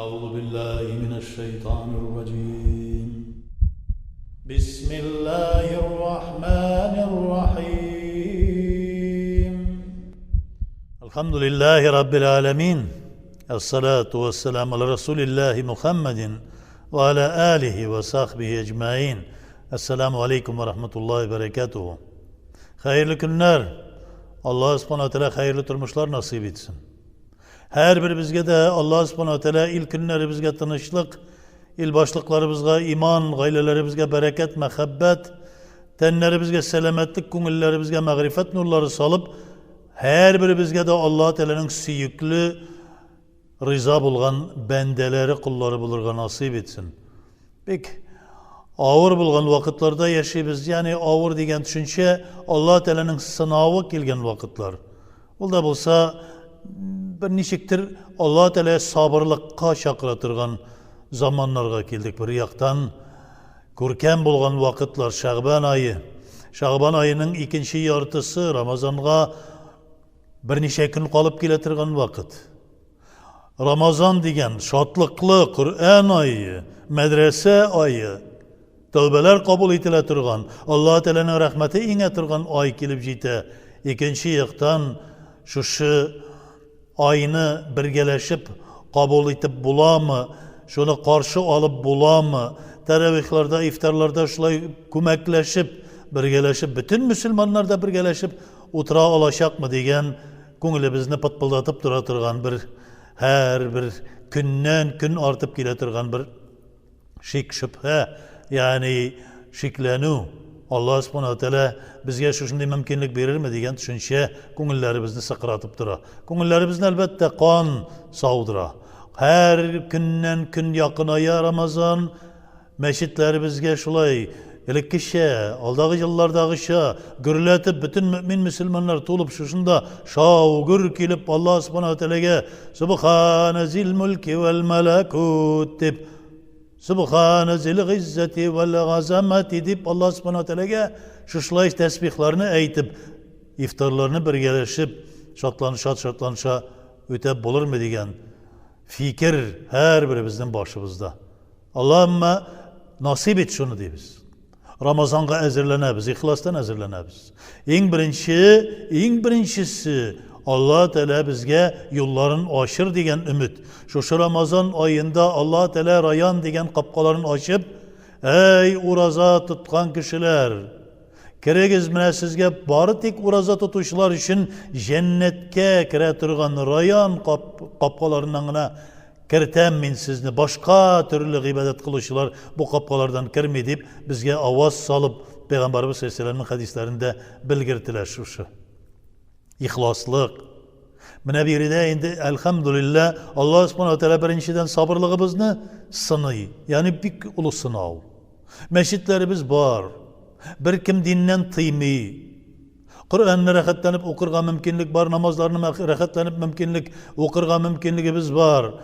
أعوذ بالله من الشيطان الرجيم بسم الله الرحمن الرحيم الحمد لله رب العالمين الصلاة والسلام على رسول الله محمد وعلى آله وصحبه أجمعين السلام عليكم ورحمة الله وبركاته Hayırlı günler. Allah subhanahu teala hayırlı turmuşlar nasip etsin. Her birimizge de Allah subhanahu teala ilk günlerimizge tanışlık, il başlıklarımızga iman, gaylelerimizge bereket, mehabbet, tenlerimizge selametlik, kungillerimizge mağrifet nurları salıp, her birimizge de Allah Teala'nın süyüklü, rıza bulgan bendeleri, kulları bulurga nasip etsin. Peki, ağır bulgan vakitlarda yaşayız. Yani ağır degen düşünce Allah Teala'nın sınavı gelgen vakitler. O da bulsa bir nişiktir Allah Teala'ya sabırlıkka şakıratırgan zamanlarga keldik. Bir yaktan görkem bulgan vakitler Şaban ayı. Şaban ayının ikinci yartısı Ramazan'a bir neçe gün kalıp geletirgan vakit. Ramazan degen şatlıklı Kur'an ayı, medrese ayı, tövbeler kabul etiletirgan, Allah Teala'nın rahmeti inetirgan ay kelip jite. İkinci yaktan şu ayını birgeleşip kabul etip bulamı, şunu karşı alıp bulamı, teravihlerde, iftarlarda şulay kömekleşip, birgeleşip, bütün Müslümanlar da birgeleşip otura alaşak mı degen ko'nglimizni pıtpıldatıp duratırgan bir her bir günden gün artıp geletirgan bir şik şüphe, yani şiklenu. Allah subhanahu teala bizge şunday mümkinlik verir mi degen düşünce ko'ngillarimizni saqratıp dura. Ko'ngillarimizni albatta qon savdura. Her günden gün yaqınaya Ramazan meşitlerimizge şulay elekişe, aldağı yıllardağışa gürletip bütün mümin Müslümanlar tulup şuşunda şavgür kelip Allah subhanahu teala'ga Subhane zil mulki vel melekut deb Subhane zil izzeti vel azameti deb Allah subhanahu teala'ga şuşlay tesbihlerini aytip iftarlarını birgeleşip şatlanışa ötep bulur mu degen fikir her birimizin başımızda. Allahümme nasip et şunu deybiz. Ramazan'a hazırlanabız, ihlastan hazırlanabız. En birincisi Allah Teala bizge yolların aşır degen ümit. Şu Ramazan ayında Allah Teala rayan degen kapkaların açıp, ey uraza tutkan kişiler, keregiz mine sizge bari tek uraza tutuşlar için cennetke kire turgan rayan kapkalarından kirtem min sizni başka türlü ibadet kılışılar bu kapkalardan kirme deyip bizge avaz salıp Peygamberimiz sallallahu aleyhi ve sellem'in hadislerinde bilgirtiler şu. İhlaslık. Mine biride indi elhamdülillah Allah subhanahu teala birinciden sabırlığımızı sınayı. Yani bir ulu sınav. Meşitlerimiz var. Bir kim dinden tıymi. Kur'an'ı rahatlanıp okurga mümkünlük var. Namazlarını rahatlanıp mümkünlük okurga mümkünlüğümüz var.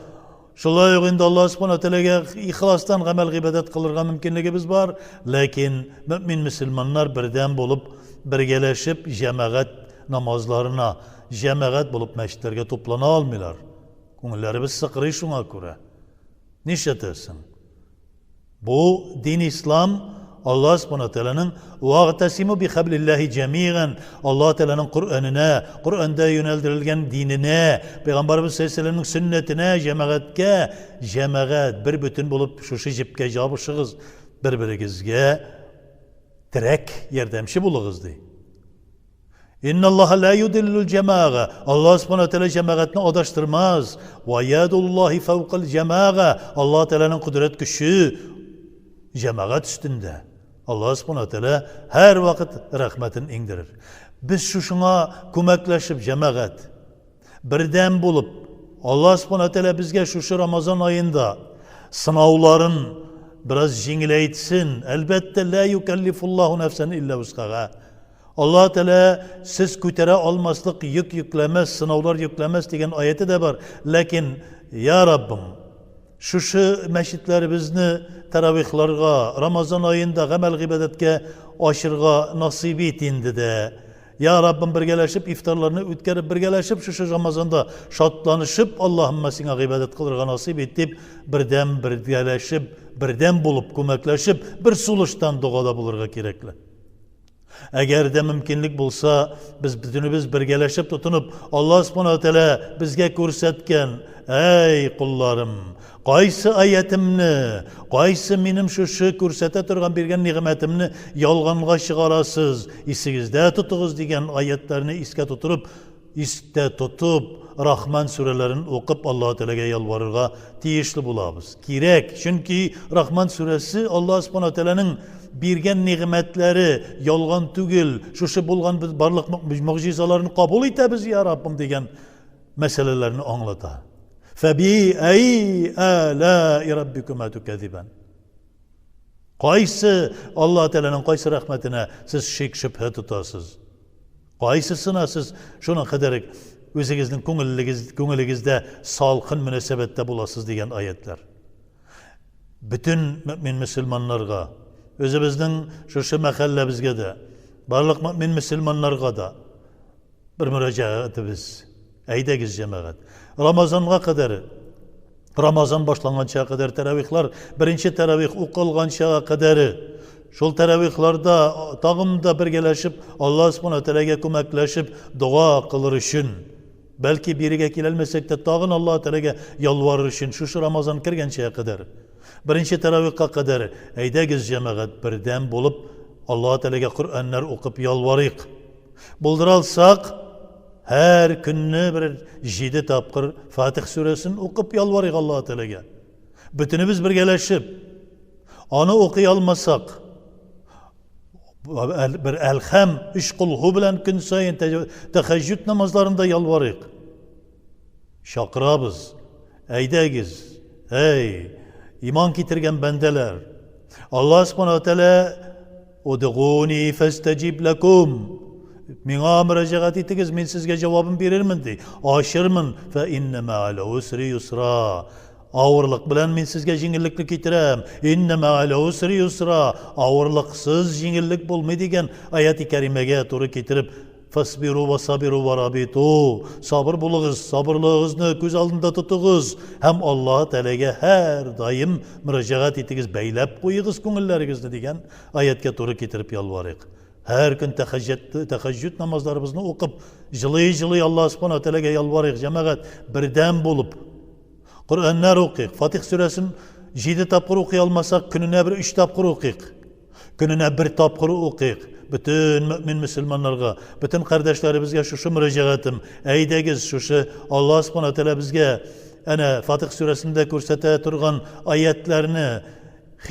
Şulay yoğunda Allah subhanahu teala'ga ihlastan amel ibadet kılırga mümkünlüğümüz var. Lakin mümin Müslümanlar birden bulup birgeleşip cemaat namazlarına cemaat bulup meşitlerge toplana almıyorlar. Ko'ngillarimiz sıkırı şuna göre. Nişetesin. Bu din İslam Allah subhanahu teala'nın وَاَغْتَسِمُوا بِخَبْلِ اللّٰهِ جَمِيعًا Allah Teala'nın Kur'an'ına, Kur'an'da yöneldirilgen dinine, Peygamberimiz sallallahu aleyhi ve sellem'in sünnetine, cemaat bir bütün bulup şu jipke jabışığız, birbirigizge direk yerdemşi buluguz dey. İnna Allah la yudillul cema'a. Allah subhanahu teala cemaatini adaştırmaz. Ve yadullahi fevkal cema'a. Allah Teala'nın kudret güçü cemaat üstünde. Allah subhanahu teala her vakit rahmetini indirir. Biz şuna kömekleşip cemaat birden bulup Allah subhanahu teala bizge şu Ramazan ayında sınavların biraz jingileytsin. Elbette la yukellifullahu nefsen illa vus'aha. Allah Teala siz kütere almaslık yük yüklemez, sınavlar yüklemez degen ayeti de var. Lakin ya Rabbim şu meşitlerimizni teravihlarga, Ramazan ayında amel ibadetke aşırga nasip etindi de Ya Rabbim birgeleşip iftarlarını ütkərib birgeleşip şu Ramazanda şatlanışıp Allah'ıma sana ibadet kılırga nasip etip birden birgeleşip birden bulup kömekleşip bir suluştan doğada bulurga gerekli. Eğer de mümkünlük bulsa biz bütünübüz birgeleşip tutunup Allah subhanahu wa ta'ala bizge körsetken ey kullarım qaysı ayetimni qaysı menim şu körsete turgan bergen nimetimni yalğanğa çıgarasız isigizde tutuguz degen ayetlerini iste tutup Rahman surelerini okup Allah Teala'ga yalvarırga tiyişli bulabız. Kirek çünkü Rahman suresi Allah subhanahu wa ta'ala'nın bergen nimetleri yalğan tügül şu bulgan barlık mucizalarını kabul etebіз ya Rabbim degen meselelerini anlata. فَبِأَيِّ آلَاءِ رَبِّكُمَا تُكَذِّبَانِ Qaysı Allah Teala'nın qaysı rahmetine siz şek şüphe tutasız? Qaysısına siz şuna kadar özünüzün köngülüngizde salkın münasebette bulasız degen ayetler. Bütün mümin Müslümanlarga, özümüzün şu mahallebizge de, barlık mümin Müslümanlarga da bir müracaatimiz. Eydegiz cemaat. Ramazan'a kadar, Ramazan başlangança kadar teravihler, birinci teravih okılgança kadar, şol teravihlarda tağımda birgeleşip, Allah subhanahu teala'ga kömekleşip, dua kılır için, belki biriga kelelmesek de tağın Allah teala'ga yalvarır için, şu Ramazan kirgençeye kadar, birinci teravihga kadar, eydegiz cemaat birden bulup, Allah teala'ga Kur'anlar okup yalvarık. Bulduralsak, her günü bir 7 tapkır Fatih suresini okup yalvarıyıq Allah Teala'ga. Bütünübüz birgeleşip, onu okuyalmasak, bir elhem, 3 kulhu bilen gün sayın teheccüd namazlarında yalvarıyıq. Şakırabız, eydegiz, ey iman getirgen bendeler. Allah subhanahu teala udğuni festecib lekum. Mina müracaat ettiğiniz, men sizge cevabım verirmin dey. Aşırmın fe inne ma'al usri yusra. Ağırlık bilen men sizge jingillikni getirem. İnne ma'al usri yusra. Ağırlıksız jingillik bolmaydi degen ayet-i kerimege to'g'ri getirip fasbiru ve sabiru ve rabitu. Sabır bulunuz, sabırlığınızı göz aldında tutuguz. Hem Allah Teala'ga her daim müracaat ettiğiniz, beylep koyuğuz köngülleringizni degen ayetke to'g'ri getirip yalvarıyıq. Her gün teheccüd namazlarımızı okup, jılый Allah subhanahu teala'ga yalvarıyıq. Cemaat birden bulup, Kur'anlar okuyuk. Fatih suresini 7 tapkır okuyalmasak, gününe bir 3 tapkır okuyuk. Gününe bir tapkır okuyuk. Bütün mümin Müslümanlarga, bütün kardeşlerimizge şu müracaatım. Eydegiz şu Allah subhanahu teala bizge Fatih suresinde körsete turgan ayetlerini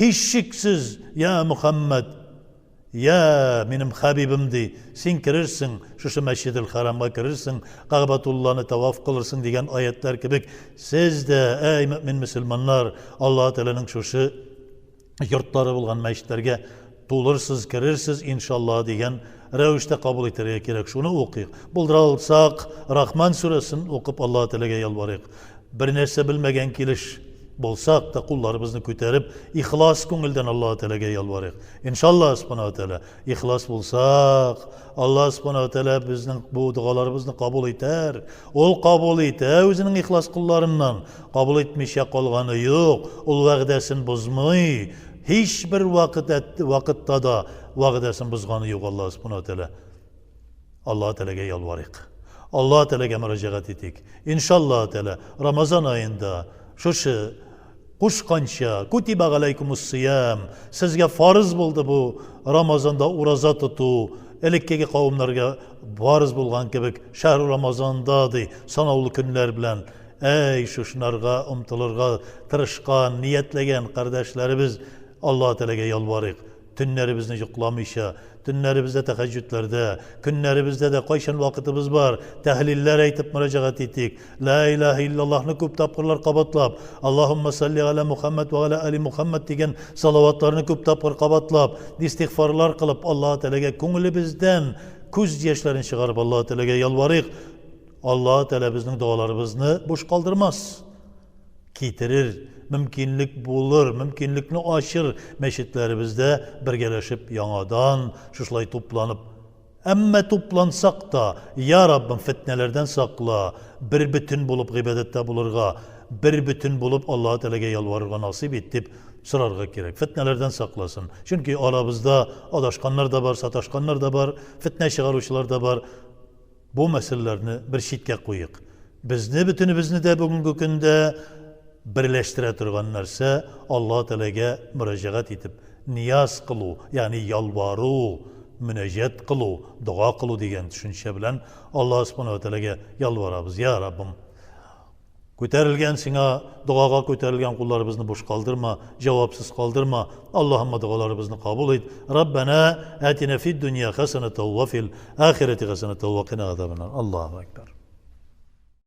hiç şiksiz ya Muhammed, ya benim Habibimdi, sen kirirsin, şu Mescid-i Haram'a kirirsin, Ka'batullah'ını tavaf kılırsın degen ayetler gibi. Siz de ey mümin Müslümanlar, Allah Teala'nın şu yurtları bulgan mescidlerge tulursuz, kirirsiz inşallah degen revişte kabul ettirge gerek. Şunu okuyuk. Bulduralsak Rahman suresini okup Allah Teala'ga yalvarıyıq. Bir nerse bilmegen keliş bolsak da kullarımızı köterip ihlas köngülden Allah Teala'ga yalvarıyıq. İnşallah subhanahu teala ihlas bulsak Allah subhanahu teala bizning bu dualarımızı kabul eder. Ol kabul eder özünün ihlas kullarından. Kabul etmişe kalganı yok. Ol va'dasini bozmay. Hiçbir vakitte da va'dasini bozganı yok Allah subhanahu teala. Allah Teala'ga yalvarıyıq. Allah Teala'ga müracaat etdik. İnşallah Teala Ramazan ayında şu Kuşkança, kutiba aleykumus siyam, sizge farz buldu bu Ramazanda uraza tutu, elikkegi kavimlerge farz bulgan kebek, şehr Ramazandadı, sanavlı günler bilen, ey şunlarga, umtulurga, tırışkan, niyetlegen kardeşlerimiz, Allah Teala'ga yalvarıyıq. Tünlerimizni yuklamışa, tünlerimizde teheccüdlerde, günlerimizde de qayşan vakitimiz var. Tehliller aytıp müracaat ettik. La ilahe illallah'ını köp tapkırlar qabatlap. Allahümme salli ala Muhammed ve ala ali Muhammed degen salavatlarını köp tapkır qabatlap. İstiğfarlar kılıp Allah Teala'ga köngülümüzden көз yaşlarını çıkarıp Allah Teala'ga yalvarıyıq. Allah Teala bizning dualarımızı boş kaldırmaz. Kitirir, mümkünlük bulur, mümkünlükünü aşır meşitlerimizde birgeleşip yanadan şuşlay toplanıp Emme toplansak da ya Rabbim fitnelerden sakla, bir bütün bulup gıybedette bulurga, bir bütün bulup Allah-u Teala'ya yalvarırga nasip etip sırarga gerek. Fitnelerden saklasın. Çünkü aramızda adaşkanlar da var, sataşkanlar da var, fitne çıkaruşlar da var. Bu meselelerini bir şitke koyuk. Bütünübizni de bugünkü günde birleştire turgan narsa Allah Teala'ya müracaat etip niyaz kılu, yani yalvaru, münecet kılu, dua kılu degan düşünce bilen Allah subhanahu wa Teala'ya yalvarabız. Ya Rabbim, ko'tarilgan sana, duaga ko'tarilgan qullarimizni boş kaldırma, cevapsız kaldırma. Allah'ıma dualarimizni kabul et. Rabbena atina fid dünya haseneten ve fil ahireti haseneten ve qina azabennar. Allahu Ekber.